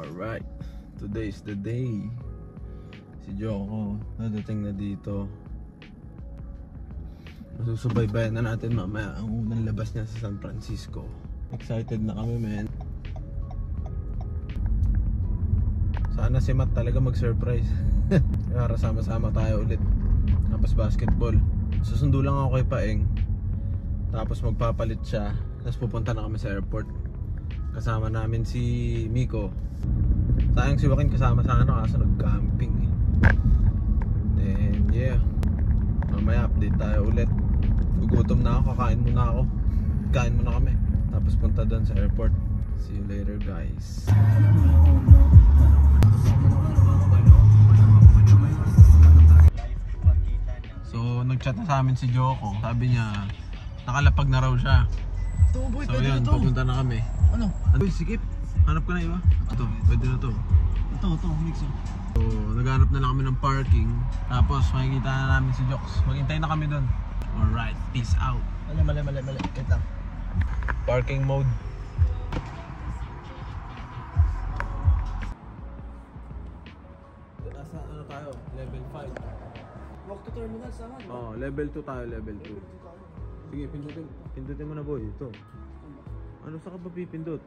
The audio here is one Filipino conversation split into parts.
Alright, today is the day. Si Joko nadating na dito. Masusubaybayan na natin mamaya ang unang labas niya sa San Francisco. Excited na kami, men. Sana si Matt talaga mag-surprise. Para sama-sama tayo ulit. Tapos basketball. Susundo lang ako kay Paeng. Tapos magpapalit siya. Tapos pupunta na kami sa airport. Kasama namin si Miko. Sayang si Joaquin kasama sa ano kasi nag-camping eh. And yeah, mamaya update tayo ulit. Gugutom na ako, kakain muna ako. Kain muna kami. Tapos punta doon sa airport. See you later guys. So nag-chat na sa amin si Joko. Sabi niya nakalapag na raw siya. So yun, pupunta na kami. Ano? Uy, sikip. Hanap ka na iba? Ito, pwede na to. Ito, mix oh. So, naghanap na lang kami ng parking. Tapos, makikita na namin si Joks. Maghintay na kami doon. Alright, peace out. Mali. Wait lang. Parking mode. Nasa ano tayo? Level 5. Walk to terminal sama. Oh, level 2 tayo, level 2. Sige, pindutin mo na boy. Ito. Ano sa ka ba pipindot?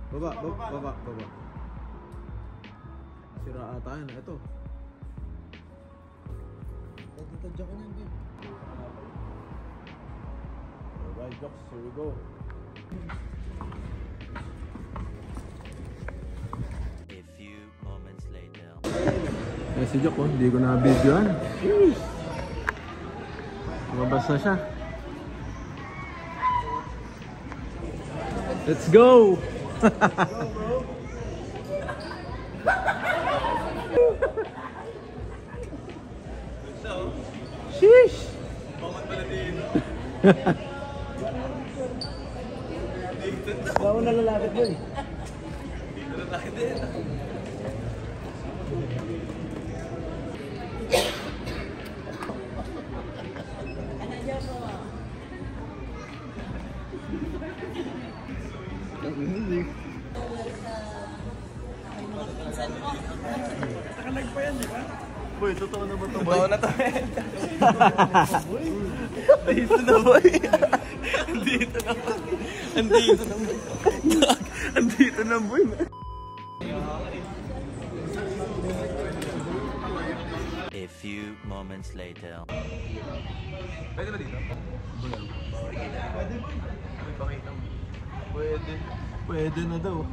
Baba. Sira ata yan. Ito. Dito dyan ko na yun. Alright, Joks. Here we go. A few moments later. Si Jok, oh, hindi ko na videoan. Lumabas na siya. Let's go! Sheesh! Bawal na lalapit mo eh. Nakalag pa yan, di ba? Boy, totoo na ba ito, boy? Totoo na to, eh. Dito na, boy. Andito na, boy. A few moments later. Pwede ba dito? Pwede na daw.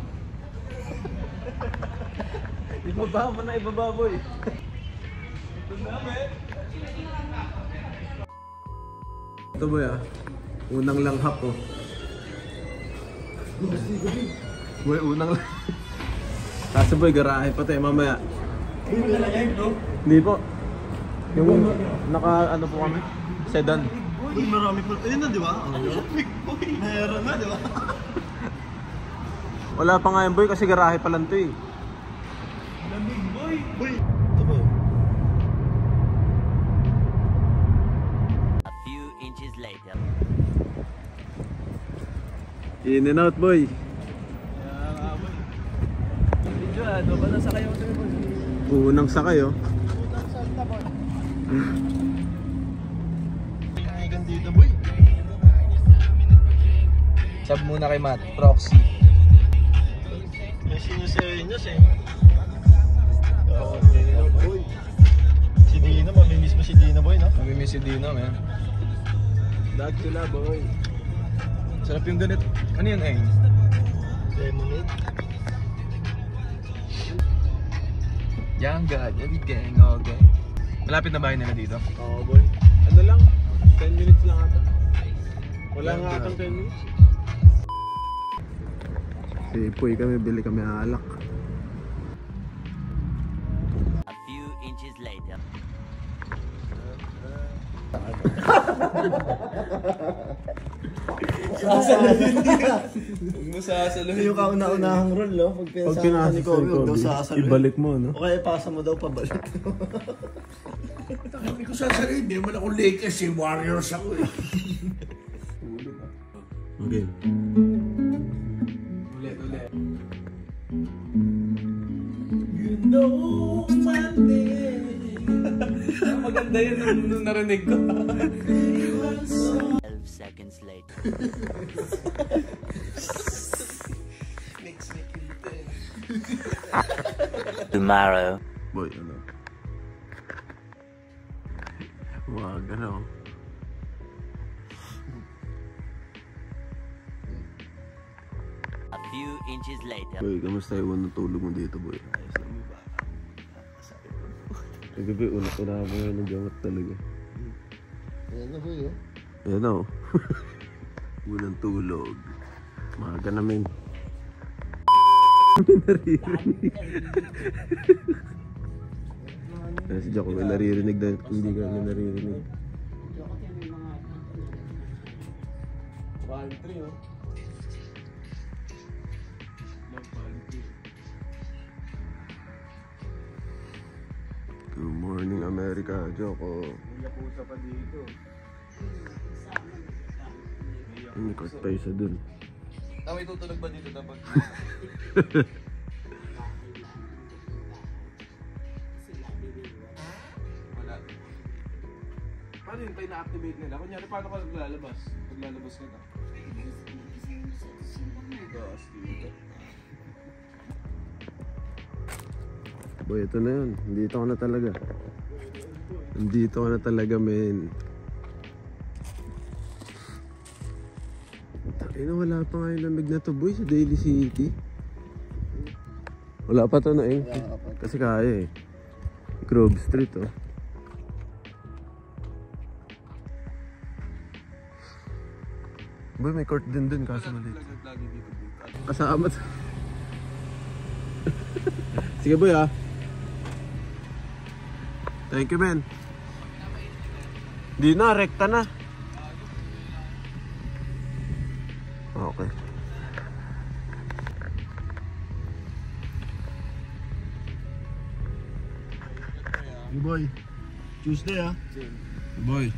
Ibaba mo na, ibaba boy. Ito boy ah. Unang langhap oh. Boy, unang lang. Kaso boy, garahe pa tayo mamaya. Hindi po. Yung naka ano po kami? Sedan. Uy, marami pa. Ayun na, di ba? Big boy. Meron na, di ba? Wala pa nga yung boy kasi garahe pa lang to eh. Big boy. Boy. Ito boy. A few inches later. In and out boy. Kaya nga boy. Video ano ba na sakay ako sa'yo boy? Unang sakay oh. Utang salta boy. Kaigan dito boy. Sub muna kay Matt, proxy. May sinusenyos eh. Boy. Si Dino, mamimiss mo si Dino boy, no? Mamimiss si Dino, man. Dag sila boy. Sarap yung ganit. Ano yun, Eng? Lemonade. Young God, every gang, all day. Malapit na bahay nila dito. Oo boy. Ano lang? 10 minutes lang ata. Wala nga atang 10 minutes. Sipoy kami, bili kami alak. A few inches later. Huwag mo sasaluhin. Yung kauna-unahang role, no? Pag pinasama ni Kobe, huwag daw sasaluhin. ibalik mo, no? O kaya pasa mo daw pabalik. Hindi ko sasabihin, hindi naman ako Lakers eh, Warriors ako eh. Okay. Ulit. Maganda yun nung narinig ko. 12 seconds later. Tomorrow. Boy, ano? Wag, ano? A few inches later. Boy, kamusta yung tulog mo dito, boy? Kagabi, una mo yun ng gamot talaga. Ayan na boy, oh. Ayan na, oh. Unang tulog. Maga namin. Naririnig. Si Jaco may naririnig na hindi ka may naririnig. Palm tree, oh. Love palm tree. Good morning, America, Joko. May pusa pa dito. May court pa isa dun. May tutulog ba dito dapat? Wala. Paano yun tayo na-activate nila? Kunyari, paano ka naglalabas? Paglalabas ka na? Dito. Boy, ito na yun. Nandito ka na talaga. Nandito ka na talaga, men. Ay na, wala pa nga yung lamig na to, boy, sa Daly City. Wala pa to na, eh. Kasi kaya, eh. Grove Street, oh. Boy, may court din dun, kaso maliit. Lagi dito. Kasama to. Sige, boy, ah. Thank you, man. Di na, rekta na. Okay. Hey boy, Tuesday ah. Boy.